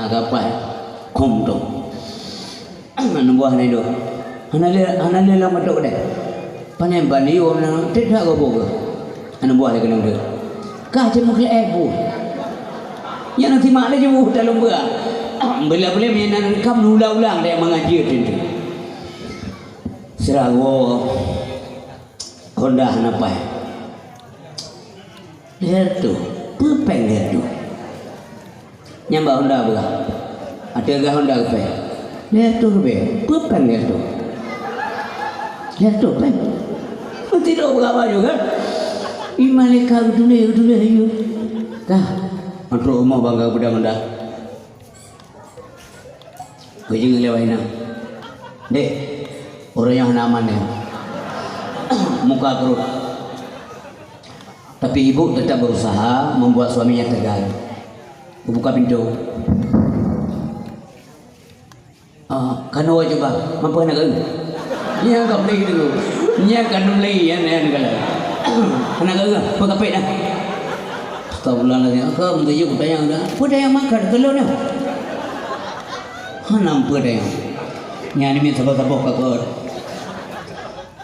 kapai kom tu anu buah ni do ana le la matok deh panen bani orang tidak go boga anu buah le kenang dia kah je mukle bu yang nanti mak le je dalam buah bela-bela menan kam ulang-ulang dia mengaji tu serago Honda napa lihat tu pepeng lihat tu nyamba Honda buka ada gak Honda ke lihat tu ke pepeng lihat tu peng tidak buka baju kan imalika dulu yuk kah antro rumah bangga budak Honda kejeng lewaina dek orang yang namanya muka kerut tapi ibu tetap berusaha membuat suaminya tegar buka pintu kanu coba mampu nak kan nya kau beli dulu nya kan beli ya kalau nak kan buka pet dah astagfirullahaladzim kau untuk ibu tanya dah budaya makan telur dah nampu dah nya ni sabar-sabar kakak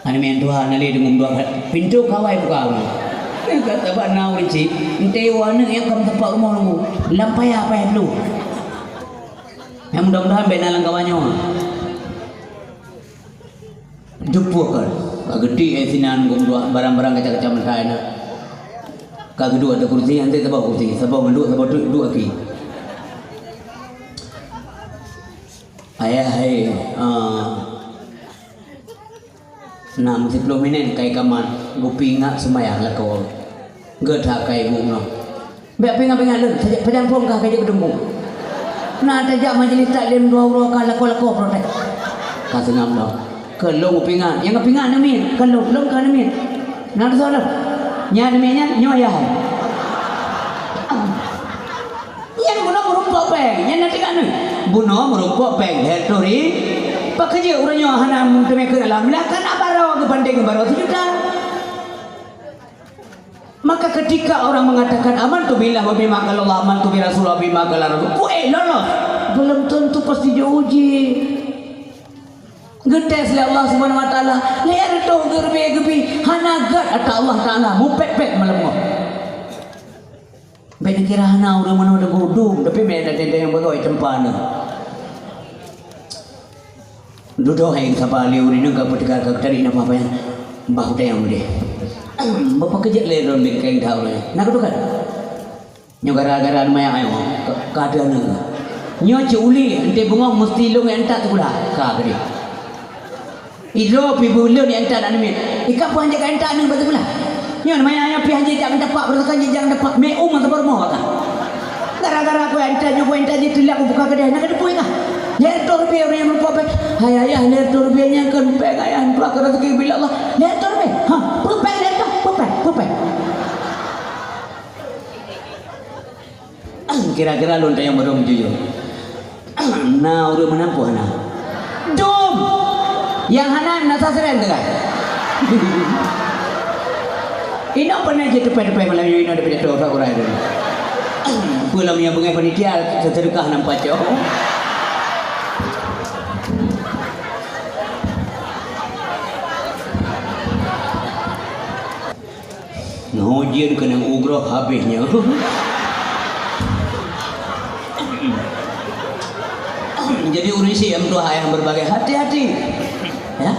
ani men Tuhan ali dengan dua pintu kawai buka kata pak nau rinci ente wana yang kamu tempat rumah lu lampai apa yang lu yang mudah-mudahan benar langkawannya jupuk kan kak gede sinan gum dua barang-barang kaca-kaca mentah kak kedua ada kursi nanti sebab kursi sebab menduk sebab dua ki ayah hai nam 10 minit kai kaman gupi ngak semayang lah kau gerdak kai bu no be pengat-pengat lu padang pom kah kai kedemu na tajak majlis taklim dua kala ko protek ka sengam no ke long pingat yang pingat ni ke long ka ni na so lo nya ni nya nyoya yang buno merumpok peng yang nanti kan buno merumpok peng hetori pakai orang yang hanam temeke alam lakan abaro ke banding abaro sudah. Maka ketika orang mengatakan aman tu billah wa bima qala Allah aman tu bi rasulullah bima qala rasul lolos belum tentu pasti diuji getes oleh Allah Subhanahu wa taala leer tu gerbe hanagat ata Allah taala mupek-pek malam baik kira hana orang mana ada bodong tapi beda tenda yang bagoi tempana duduk yang siapa liu ni nak berdekat ke cari nama apa yang bahu dia yang dia bapa kerja leron di kain tahu ni nak tu kan nyo gara-gara maya ayo keadaan nyo culi ente bunga mesti lu entak tu pula ka gede idro pi bulun entak nak ni ikap pun jaga entak ni betul pula nyo maya ayo pi haji jangan dapat berkan jangan dapat me masa bermoh ka gara-gara aku entak nyo entak je tilak buka kedai nak ada puing ah lihat torbe orang yang lupa hai ayah lihat torbenya kan peng ayah pelakar rezeki bila Allah lihat torbe pupeng lihat tu pupeng kira-kira lontar yang belum jujur nah udah menampu hana dom yang hana nasa seren tu kan ini pernah je tepai-tepai malam ini ada pada doa orang itu pulang yang bengai panitia sedekah nampak jauh Ujian kena ugrah habisnya. Jadi urisi yang tua yang berbagai hati-hati. Ya.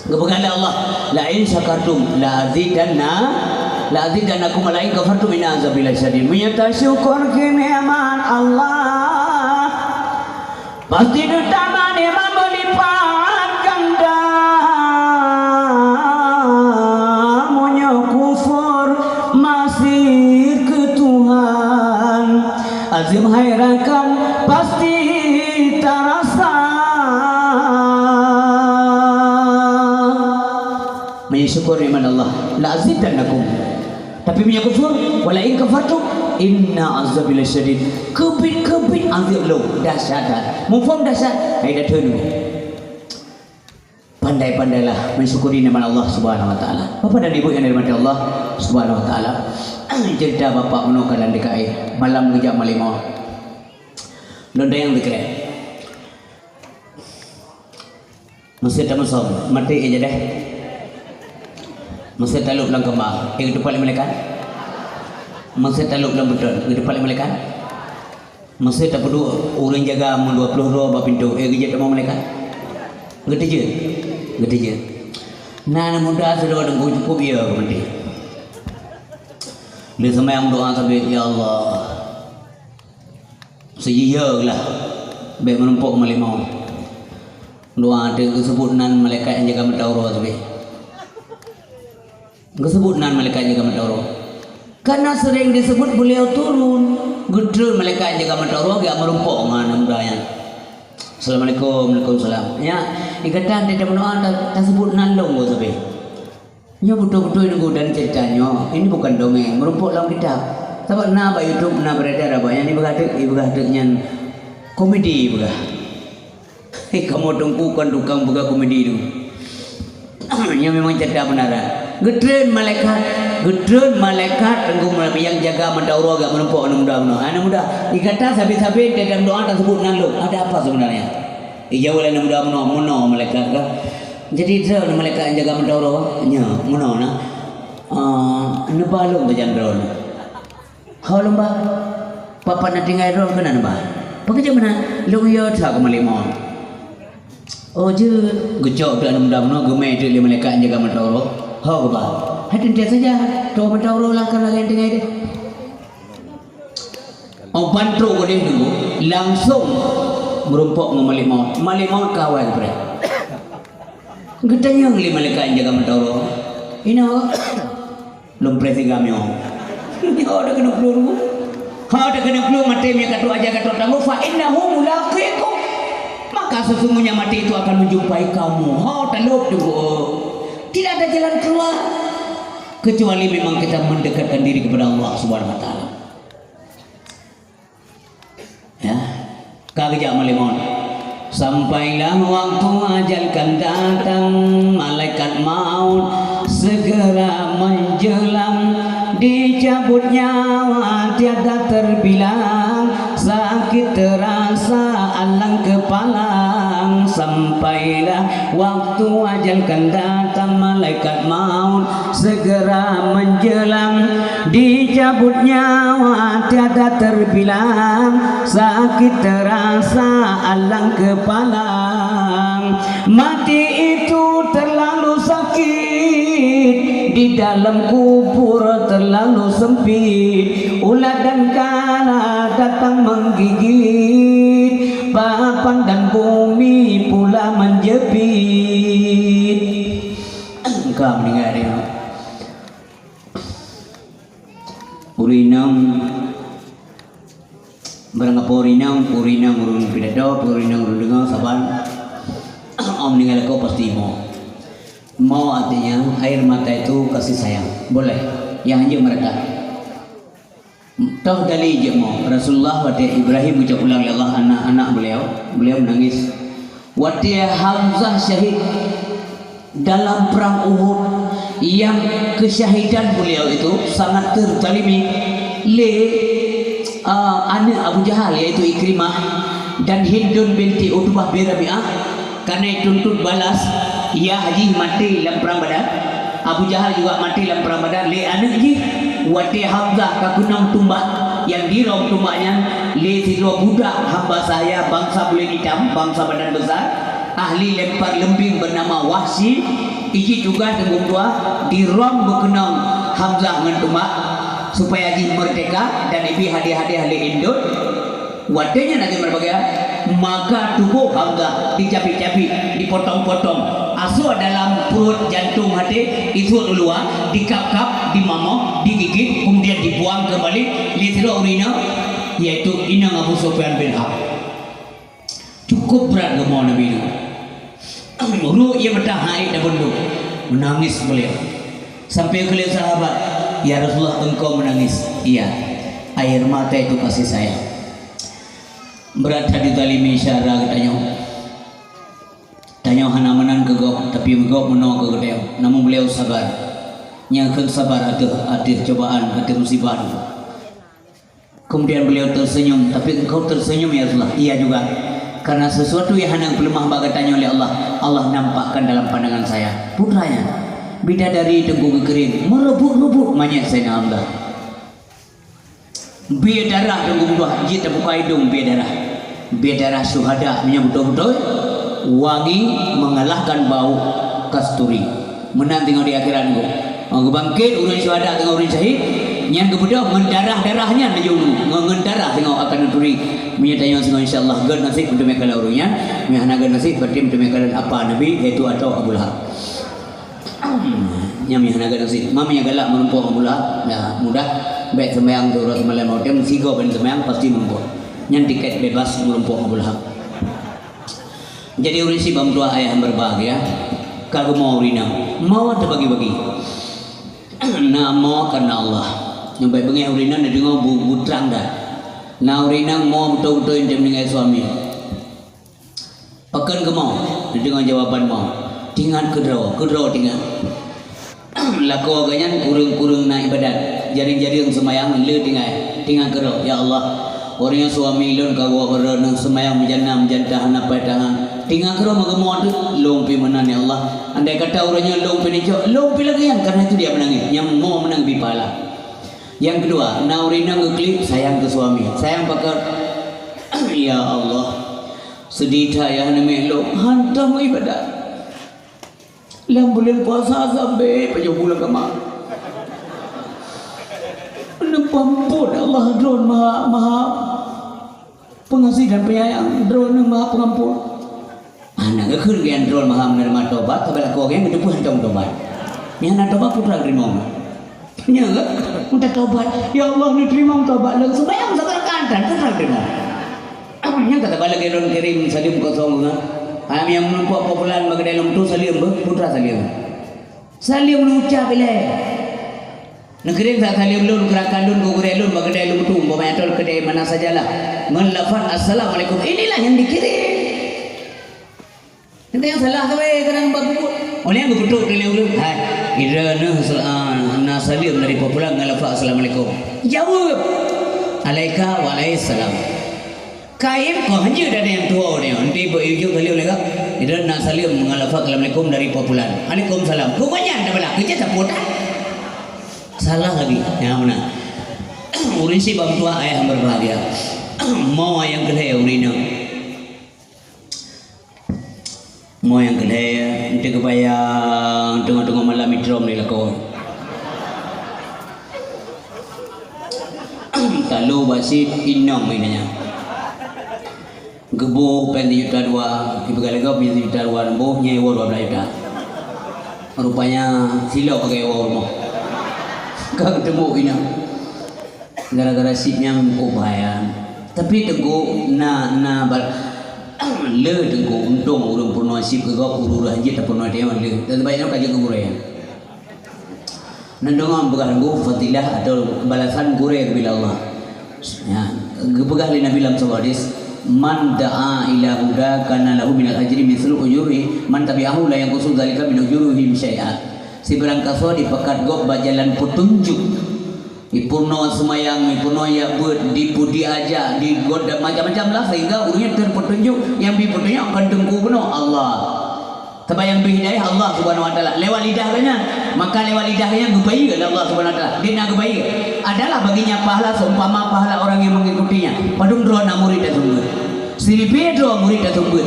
Kepada Allah, la in syakartum la azidannakum wa la in kafartum inna azabi lasyadid. Menyata syukur ke nikmat Allah. Pasti ditambah nikmat berlipat ganda. Masih ke Tuhan azim hairakan pasti terasa mensyukur nikmat Allah la azidannakum tapi punya kufur wala in kafartum inna azabi lasyadid kebit azab lo dahsyat mufhum dahsyat ai dah tenu pandai-pandailah mensyukuri nikmat Allah Subhanahu wa taala. Bapak dan Ibu yang dirahmati Allah Subhanahu wa taala. Jeda bapak menukalan DKI malam kejam malimau. Londo yang dikira. Masih tak masuk, mati aja deh. Masih taluk lang kembang, itu paling melekat. Masih taluk lang betul, itu paling melekat. Masih tak perlu orang jaga 20 roh pintu, kerja tak mau melekat. Gede je. Nah, muda sudah ada cukup ya kemudian. Dia semayang doa sampai ya Allah. Sejiya lah, baik menumpuk malimau. Doa ada kesebutan malaikat yang jaga mentauro tu be. Kesebutan malaikat yang jaga mentauro. Karena sering disebut beliau turun, gudrun malaikat yang jaga mentauro gak merumpuk mana mudanya. Assalamualaikum, waalaikumsalam. Ya, ikatan dia berdoa tak sebut nandong tu be. Nya betul-betul nunggu dan ceritanya. Ini bukan dongeng, merumpuk dalam kitab. Sebab na ba YouTube na beredar apa yang ibu kata nyan komedi buka. Kamu tungkukan tukang buka komedi itu. Yang memang cerita benaran. Gedren malaikat tunggu yang jaga mentauro agak menumpuk anak muda. Dikata sabi-sabi dalam doa tersebut nalo. Ada apa sebenarnya? Ijau oleh anak muda muno malaikat kah? Jadi itu malaikat yang jaga mentauro nya muno na. Nebalung berjandron. How lomba? Papa nanti ngai ron kena neba. Pakai mana? Lungyo tak malimon. Oh je, gejok tu anak muda muno gemai tu le malaikat yang jaga mentauro. How ba? Hatin dia saja. Doa mentauro lah kalau yang tengah dia. Oh bantro boleh dulu langsung merumpuk malimon. Malimon kawal bre. Getanya ngeli malaikat yang jaga mentauro. Ina lumpre sigamyo. Ada kena keluar. Ada kena keluar mati mi katu aja katu tamu fa innahu mulaqikum. Maka sesungguhnya mati itu akan menjumpai kamu. Taluk dulu. Tidak ada jalan keluar kecuali memang kita mendekatkan diri kepada Allah Subhanahu wa taala. Ya. Kagak malimon. Sampailah waktu ajal kan datang, malaikat maut segera menjelang, dicabut nyawa tiada terbilang, sakit terasa alang kepalang. Sampailah waktu ajal kan datang, malaikat maut segera menjelang, dicabut nyawa tiada terbilang, sakit terasa alang kepalang. Mati itu terlalu sakit, di dalam kubur terlalu sempit, ulat dan kala datang menggigit, papan dan bumi pula menjepit. Engkau mendengar ya? Urinam barang apa urinam urun pidato, urinam urun dengar saban. Om meninggal kau pasti mau artinya air mata itu kasih sayang, boleh yang hanya mereka toh dari je mau Rasulullah waktu Ibrahim ucap ulang ya Allah anak-anak beliau menangis waktu Hamzah syahid dalam perang Uhud yang kesyahidan beliau itu sangat terzalimi anak Abu Jahal yaitu Ikrimah dan Hindun binti Utbah bin Rabi'ah karena dituntut balas. Ya haji mati dalam perang Badar, Abu Jahal juga mati dalam perang Badar. Le anak ji wati Hamzah kagunang tumbak yang dirong tumbaknya le silwa budak hamba saya bangsa bulan hitam, bangsa badan besar, ahli lempar lembing bernama Wahsi. Iji juga tenggung tua dirong berkenang Hamzah dengan tumbak supaya haji merdeka dan ibi hadiah-hadiah le indut. Wadanya nanti berbagai maka tubuh Hamzah dicapi-capi, dipotong-potong. Asal dalam perut jantung hati itu keluar, dikap-kap, dimamok, digigit, kemudian dibuang kembali litera urina, yaitu inang Abu Sufyan bin Harb. Cukup berat gemau Nabi itu. Ru ia bertahan dan bunduk, menangis beliau. Sampai ke sahabat, ya Rasulullah engkau menangis. Iya, air mata itu kasih sayang. Berat hati zalimi syara katanya. Tanya hana menan ke gop tapi gop menolak ke beliau. Namun beliau sabar. Nyakeun sabar atuh cobaan atuh musibah. Kemudian beliau tersenyum, tapi engkau tersenyum ya Rasulullah? Iya juga. Karena sesuatu yang hendak pelemah bagatanya oleh Allah, Allah nampakkan dalam pandangan saya. Putranya, bidadari dengkung kering, merebut-rebut manyet saya Allah. Biar darah dengkung dua, jita buka hidung biar darah. Biar darah syuhada, betul-betul wangi mengalahkan bau kasturi. Menang tengok di akhirat engkau. Engkau bangkit, urun syuhada tengok urun syahid. Yang kemudian mendarah-darahnya menjulu mengendarah tengok akan nuturi menyatanya semua insyaallah gan nasib untuk mereka laurunnya mihana gan nasib berarti untuk mereka apa nabi yaitu atau Abu Lahab yang mihana gan nasib mami yang galak menumpuk Abu Lahab ya mudah baik sembahyang tu ras malam mau tem sigo ben sembahyang pasti menumpuk yang tiket bebas menumpuk Abu Lahab. Jadi urisi bang tua ayah berbahagia kagak mau rina mau ada bagi-bagi nah mau karena Allah yang baik bengai urina nak dengar butrang dah. Nah urina mau betul-betul yang dengan suami. Pakan ke mau, dengar jawapan mau. Tinggal kedraw tinggal. Laku agaknya kurung-kurung naik badan. Jaring-jaring semayang le tinggal kedraw. Ya Allah, orangnya suami lon kau berenang semayang menjantah napai tangan. Tinggal kedraw magemot lompi menan ya Allah. Andai kata orangnya lompi ni jauh, lompi lagi yang karena itu dia menangis. Yang mau menang bipala. Yang kedua, naurina ngeklip sayang ke suami, sayang pakar. Ya Allah, sedih ya nemelo, hantam ibadah. Dalam bulan puasa sampai pada bulan kemak. Nepampun Allah drone maha pengasih dan penyayang, drone maha pengampun. Anak kekun kian drone maha menerima tobat, tapi aku yang kedepan hantam tobat. Yang nak tobat putra grimong. Ya, minta tobat. Ya Allah, ni terima tobat lang sembahyang sa kantan putra terima. Yang kata bala geron kirim salim kosong na. Kami yang menumpuk popular magdalam tu salim putra salim. Salim mengucap ile. Negeri tak salim lun gerakan lun gugurelun magdalam tu umpama kedai mana sajalah. Melafaz assalamualaikum. Inilah yang dikirim. Nanti yang salah tu kadang bagus. Oleh yang betul dari ulun. Hai. Ira na salim dari popular ngalafaz assalamualaikum. Jawab. Alaika waalaikumsalam. Kain ko hanya dari yang tua ni. Nanti berujuk kali oleh kak. Ira na salim ngalafaz assalamualaikum dari popular. Waalaikumsalam. Rupanya anda belak kerja tak potak. Salah lagi. Yang mana? Urisi bang tua ayah berbahagia. Mau yang kedai urina. Mau yang kedai nanti kebayang tengah-tengah malam mitrom ni lah kau. Kalau basit inang mainnya. Gebuh pendi juta dua, ibu galegap pendi juta dua, nembuh nyewa 12 juta. Rupanya silau pakai ewa rumah. Kau ketemu inang. Gara-gara sipnya memukul tapi teguh na le tengku untung urung purno sip ke gop ururah je tak purno dia le dan banyak kaji guraya nandong begah gu fadilah atau balasan guraya bila Allah ya gebegah li Nabi lam sawadis man da'a ila huda kana lahu minal ajri mithlu ujuri man tabi'ahu la yanqusu dzalika min ujurihim syai'a si barang kaso di pekat gop bajalan petunjuk Ipurno semayang, ipurno ya buat dipudi aja, digoda macam-macam lah sehingga urungnya terpetunjuk yang dipetunjuk akan dengku penuh Allah. Terbayang berhidayah Allah Subhanahu Wa Taala lewat lidahnya, maka lewat lidahnya gebai oleh Allah Subhanahu Wa Taala. Dia nak gebai adalah baginya pahala seumpama pahala orang yang mengikutinya. Padung drona murid dan sumber. Sri Pedro murid dan sumber.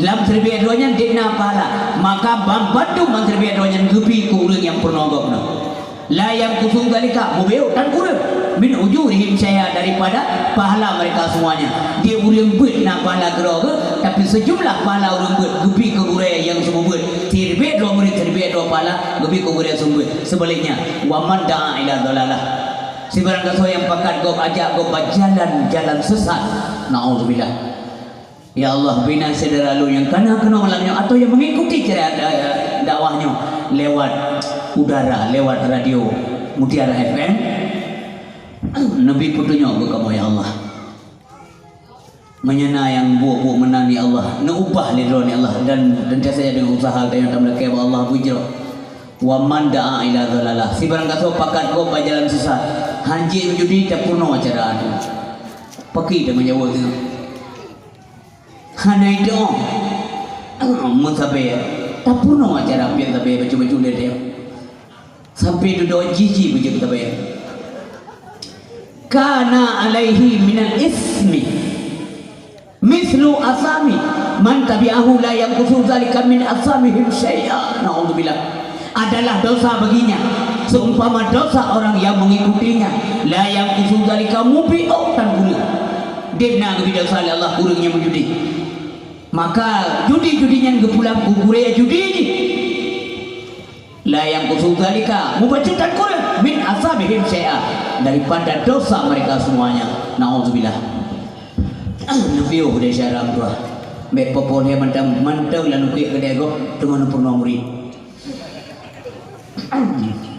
Dalam Sri Pedro nya dia nak pahala, maka bambantu Sri Pedro nya gebi ku urang yang purno gopna. La yang kusung galika mubeu dan kurang min ujurihim saya daripada pahala mereka semuanya. Dia urang bet nak pahala geroge tapi sejumlah pahala urang bet gebi ke guraya yang semua bet tirbe dua murid tirbe dua pahala gebi ke guraya semua. Sebaliknya waman da'a ila dalalah si barang kaso yang pakat gop ajak gop jalan sesat naudzubillah. Ya Allah bina saudara lu yang kena malamnya atau yang mengikuti cara dakwahnya lewat udara, lewat radio Mutiara FM. Nabi putunya ke kamu ya Allah. Menyena yang buah-buah menani Allah, neubah lidron ya Allah dan saya dengan usaha yang tak melaki Allah bujro. Wa man da'a ila dhalalah. Si barang kaso pakat kau jalan sesat. Hanji menjadi tak puno acara itu. Pakai dah menjawab tu. Hana itu, mun sampai tak pernah acara pian sampai baju-baju dia. Sampai duduk jiji baju sampai. Kana alaihi minal ismi mislu asami man tabi'ahu la yanqusu zalika min asamihim syai'a. Na'udzubillah. Adalah dosa baginya seumpama dosa orang yang mengikutinya, la yanqusu zalika mubi'u tan kurang. Dia nak dosa Allah kurangnya menjudi. Maka judi-judinya gepulang kukurea judi ini. La yanqusu zalika mubacutan kurang min asamihim syai'a, daripada dosa mereka semuanya. Na'udzubillah. Nabiyo bude syaram tua. Mek popol he mantang lalu ke kedai go dengan purna murid.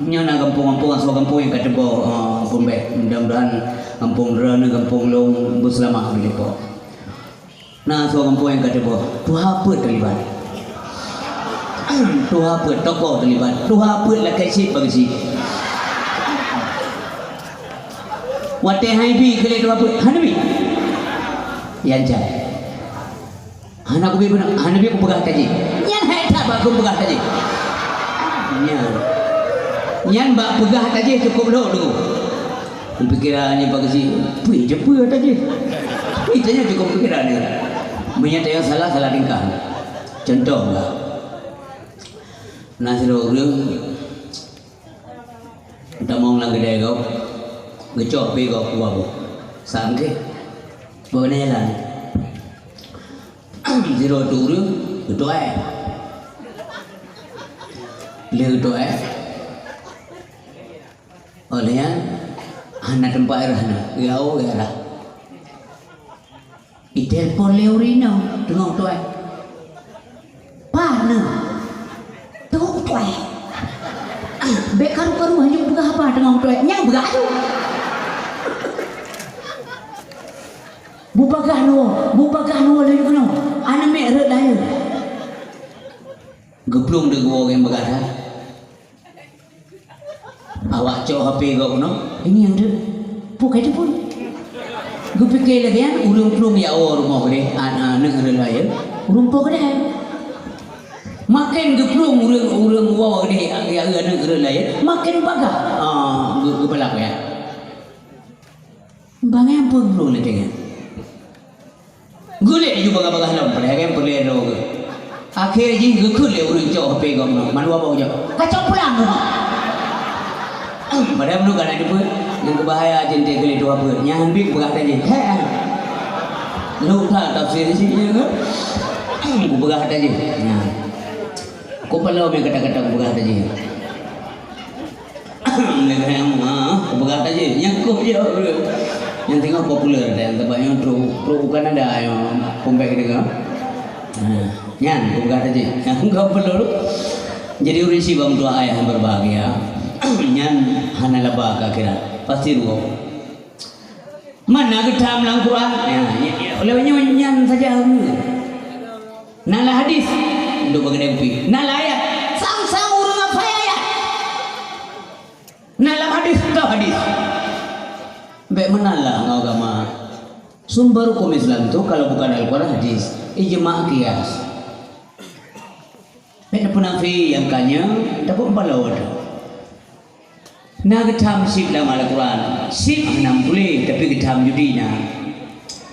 Nyana kampung-kampung asal kampung yang kata bo pombe. Mudah-mudahan kampung Rana kampung Long berselamat boleh po. Nah asal kampung yang kata bo tuha apa terlibat. Tuha apa tokoh terlibat. Tuha apa lah kasih bagi si. Wate hai bi kele tuha apa hanabi. Yang jat. Anak aku benar, anak aku pegah kaji. Yang hai tak aku pegah kaji. Yang bak pegah kaji cukup dulu. Pikirannya bagi si, pui je pui kaji. Itanya cukup pikirannya. Menyata yang salah tingkah. Contoh lah. Nasi loreng. Kita mau lang kedai kau, ngecok pi kau kuah. Sangke. Bagaimana jalan? Zero dulu, itu Lihat olehnya anak tempat erana, gau era. Itelpon leurino, tengok tu Pana, tengok tu Bekaru-karu hanya buka apa tengok tu Yang beradu. Bupagah no lagi kono. Ana mek rek dah. Geblong de gua yang berada. Awak cok HP kau kono. Ini yang de. Bukai tu pun. Gu fikir lagi kan urung-urung ya rumah dia. Negara lain. Urung pok dah. Makin geblong urung gua dia negara lain. Makin bagah. Gu pelak ya. Bangai pun geblong lagi kan. Gule juga bagah lam pada yang perlu ada. Akhir je gekul le urang jauh HP kau nak. Malu apa je? Kacau pulang tu. Pada menu kan ada pun yang kebahaya jentik kali dua pun. Yang ambik begah tadi. Lupa tafsir sini ke? Aku begah tadi. Aku perlu yang kata-kata begah tadi. Negara aku begah tadi. Yang kau je. Yang tengah popular dan tempatnya pro bukan ada yang pombek dengan. Yang bukan aja. Yang enggak perlu. Jadi urisi bang dua ayah yang berbahagia. Yang hana labah akhirat. Pasti ruh. Mana kita melang Quran? Olehnya yang saja. Nala hadis. Untuk bagian MP. Nala ayat. Sang-sang urang apa ayat? Nala hadis tak hadis. Baik menalah agama. Sumber hukum Islam itu kalau bukan Al-Quran hadis, ijma' qiyas. Baik penafi yang kanya dapat balawat. Nak ketam sip dalam Al-Quran, sip enam boleh tapi ketam judina.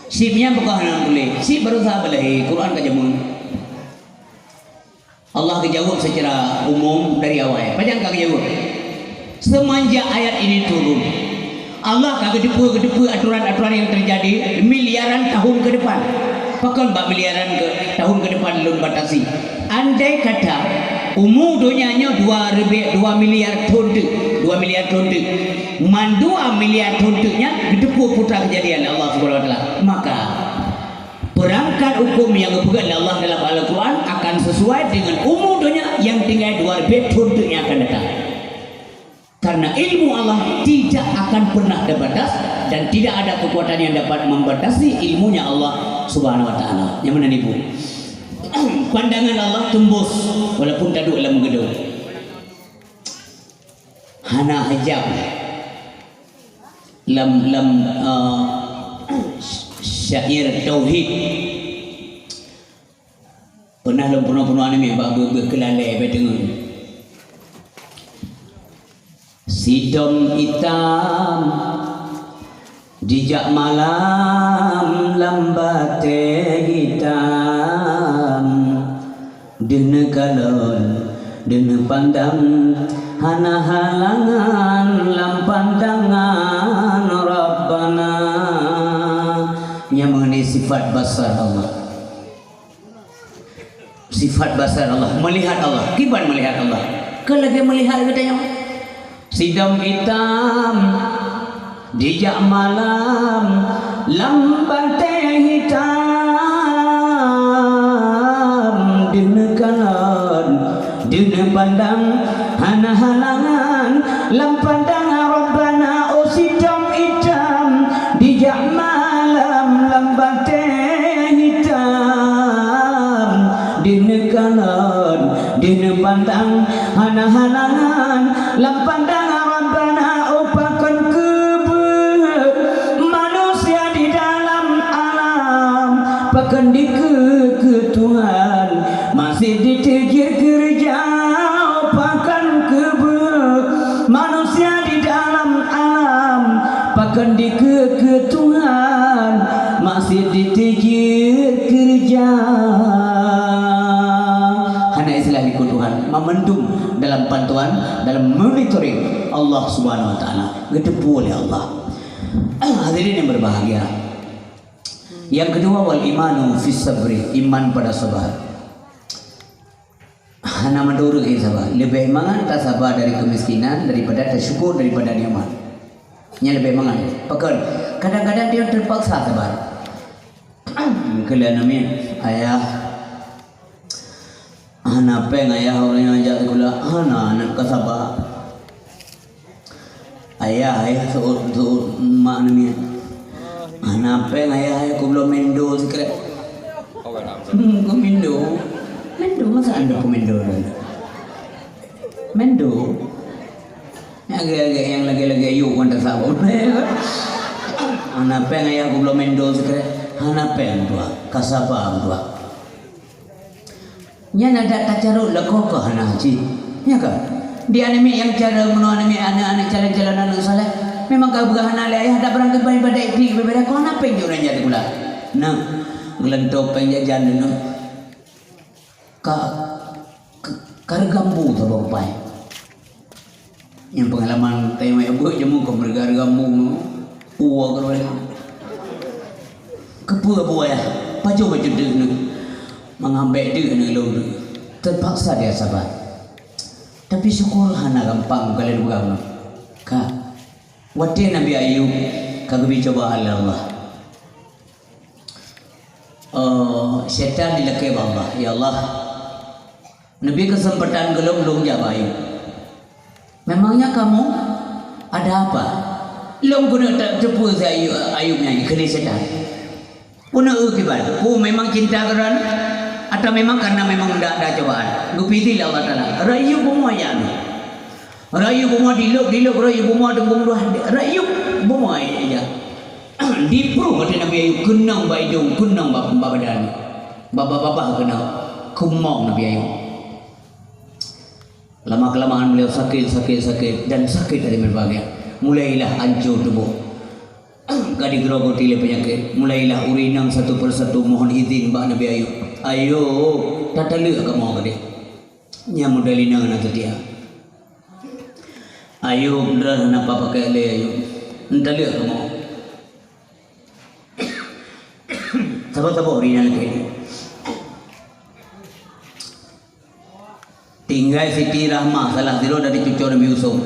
Sipnya bukan enam boleh, sip baru sahabat lagi Quran kajamun. Allah kejawab secara umum dari awal. Panjang kau kejawab. Semenjak ayat ini turun. Allah kagak depu aturan-aturan yang terjadi miliaran tahun ke depan. Pakai miliaran ke tahun ke depan belum batasi. Andai kata umur dunianya 2 miliar ton tu, 2 miliar ton tu. Man 2 miliar ton tu nya depu putra kejadian Allah Subhanahu wa taala. Maka perangkat hukum yang dipegang Allah dalam Al-Quran akan sesuai dengan umur dunia yang tinggal 2 ton tu yang akan datang. Karena ilmu Allah tidak akan pernah terbatas dan tidak ada kekuatan yang dapat membatasi ilmunya Allah Subhanahu wa taala. Yang mana nipu? Pandangan Allah tembus walaupun tak duduk dalam gedung. Hana hijab lam syair tauhid. Pernah lempuna-puna ni bab berkelalai berdengar. Sidom hitam jejak malam lambate hitam dene kalon dene pandang hana halangan lam pandangan Rabbana. Yang mengenai sifat basar Allah, sifat basar Allah, melihat Allah. Kiban melihat Allah, ke lagi melihat katanya. Sidam hitam dijak malam lambate hitam dene kanan dene pandang hana halangan lam pandang Rabbana. Oh sidam hitam dijak malam lambate hitam dene kanan dene pandang hana halangan lam pandang Rabbana. Upakan manusia di dalam alam pakan di ke Tuhan masih ditegur kerja. Upakan manusia di dalam alam pakan di ke Tuhan masih ditegur kerja. Hanya istilah di Tuhan memendung dalam pantuan, dalam monitoring Allah Subhanahu Wa Taala. Gedepu oleh Allah. Hadirin yang berbahagia. Yang kedua, wal imanu fis sabri, iman pada sabar. Hana mendorong sabar. Lebih mangan tak sabar dari kemiskinan daripada tak syukur daripada nikmat. Nya lebih mangan. Pakai kadang-kadang dia terpaksa sabar. Kalian amin. Ayah hana peng ayah orang yang ajak gula hana nak sabar. Ayah tu mak namanya. Hana peng ayah aku belum mendo sekret. Kau mendo. Mendo masa anda mendo dah. Mendo. Agak-agak yang lagi-lagi ayu pun tak sabar. Hana peng ayah aku belum mendo sekret. Hana peng tua, kasaba tua. Nya nada tacaruk lekoko hana haji. Ya kan? Dia anime yang cara menanami anak-anak jalan-jalan anak saleh. Memang kau berhana ayah ada berangkat ibadah ikri berbeda kau nak pengen orang jadi pula. Nah, gelentop pengen jajan dulu. Kargambu tu bapak. Yang pengalaman tayang ibu jemu kau bergargambu. Uwa kau ni. Kepua buaya. Baju dulu. Mengambil dia ni lalu. Terpaksa dia sabar. Tapi syukur hana gampang kalian bukan. Kak, waktu Nabi Ayub kagak coba Allah. Syaitan dilakai Allah. Ya Allah, Nabi kesempatan gelong jawab Ayub. Memangnya kamu ada apa? Long guna tak cepu saya Ayubnya ini kali syaitan. Puna kibar. Memang cinta kerana atau memang karena memang tidak ada cobaan. Gupiti Allah Taala. Rayu semua ya. Rayu semua diluk rayu semua tenggung dua. Rayu semua ya. Dipru kata Nabi Ayub kenang baidung kenang badan. Bapa kenang kumong Nabi Ayub. Lama kelamaan beliau sakit dan sakit dari berbagai. Mulailah hancur tubuh. Kadi gerogoti le penyakit. Mulailah urinang satu persatu mohon izin Mbak Nabi Ayub. Ayo, tatalu kamu kade. Nya modalina na dia. Ayo, bener napa pakai le ayo. Tatalu kamu. Sabar urinang ke. Tinggal Siti Rahmah salah zero dari cucu Nabi Yusuf.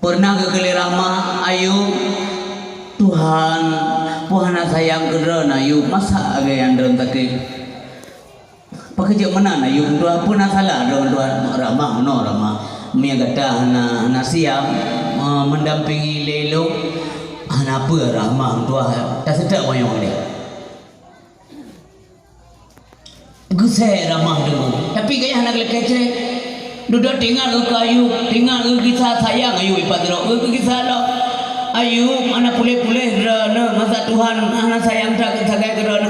Pernah ke Rahmah Ayub, Tuhan Puhana sayang kedera Ayub, masa agak yang derentakik pakai mana Ayub, Tuhan pun salah Tuhan Rahmah, no Rahmah Mia kata hana siap mendampingi lelo hana apa Rahmah Tuhan tak sedap banyak dia gusai Rahmah dulu tapi kaya hana kecil duduk tinggal ke Ayub, tinggal ke kisah sayang Ayub ipat roh ke kisah lo Ayub anak pulih-pulih gerana masa Tuhan anak sayang tak sagai gerana